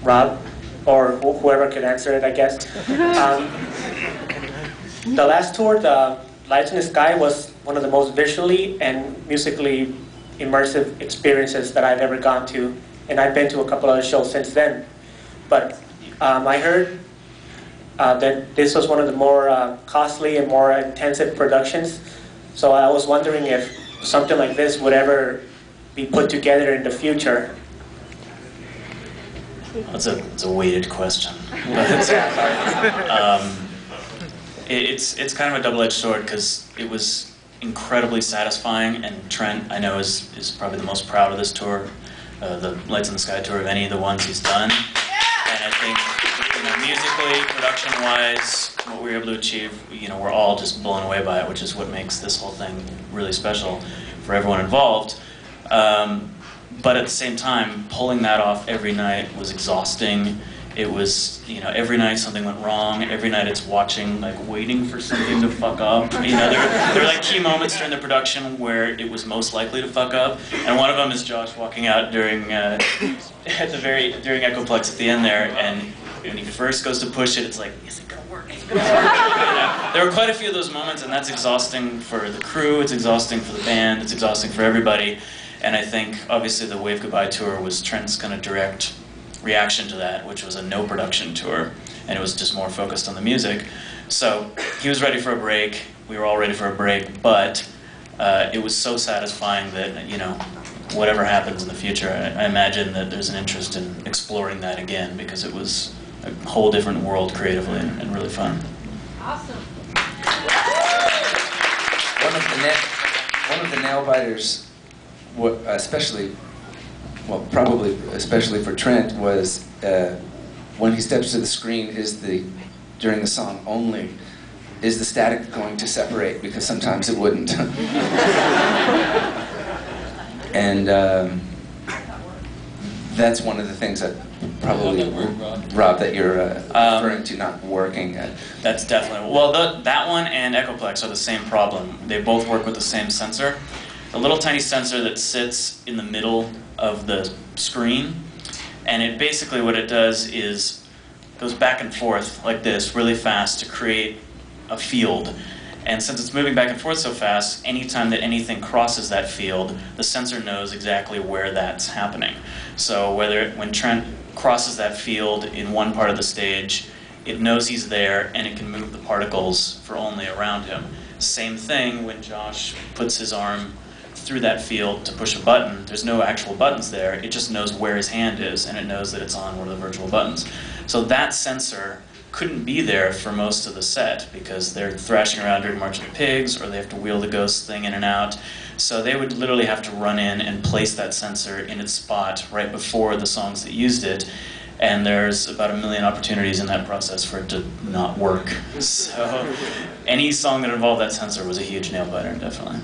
Rob, or whoever could answer it, I guess. The last tour, the Lights in the Sky, was one of the most visually and musically immersive experiences that I've ever gone to, and I've been to a couple other shows since then. But I heard that this was one of the more costly and more intensive productions, so I was wondering if something like this would ever be put together in the future. It's a weighted question. It's kind of a double-edged sword because it was incredibly satisfying, and Trent, I know, is probably the most proud of this tour, the Lights in the Sky tour, of any of the ones he's done. And I think, musically, production-wise, what we were able to achieve, we're all just blown away by it, which is what makes this whole thing really special for everyone involved. But at the same time, pulling that off every night was exhausting. It was, every night something went wrong. Every night it's watching, waiting for something to fuck up. There were key moments during the production where it was most likely to fuck up. And one of them is Josh walking out during echoplex at the end there, and when he first goes to push it, it's like, is it gonna work? Is it gonna work? There were quite a few of those moments, and that's exhausting for the crew. It's exhausting for the band. It's exhausting for everybody. And I think, obviously, the Wave Goodbye tour was Trent's kind of direct reaction to that, which was a no-production tour, and it was just more focused on the music. So he was ready for a break. We were all ready for a break, but it was so satisfying that, whatever happens in the future, I imagine that there's an interest in exploring that again, because it was a whole different world creatively and really fun. Awesome. One of the nail-biters, probably especially for Trent, was when he steps to the screen, during the song only, is the static going to separate? Because sometimes it wouldn't. And that's one of the things that probably, Rob, that you're referring to not working. That's definitely, well, that one and echoplex are the same problem. They both work with the same sensor. A little tiny sensor that sits in the middle of the screen, and it basically, what it does is goes back and forth like this really fast to create a field. And since it's moving back and forth so fast, anytime that anything crosses that field, the sensor knows exactly where that's happening. So when Trent crosses that field in one part of the stage, it knows he's there, and it can move the particles for only around him. Same thing when Josh puts his arm through that field to push a button. There's no actual buttons there. It just knows where his hand is, and it knows that it's on one of the virtual buttons. So that sensor couldn't be there for most of the set because they're thrashing around during March of the Pigs, or they have to wheel the ghost thing in and out. So they would literally have to run in and place that sensor in its spot right before the songs that used it. And there's about 1 million opportunities in that process for it to not work. So any song that involved that sensor was a huge nail-biter, definitely.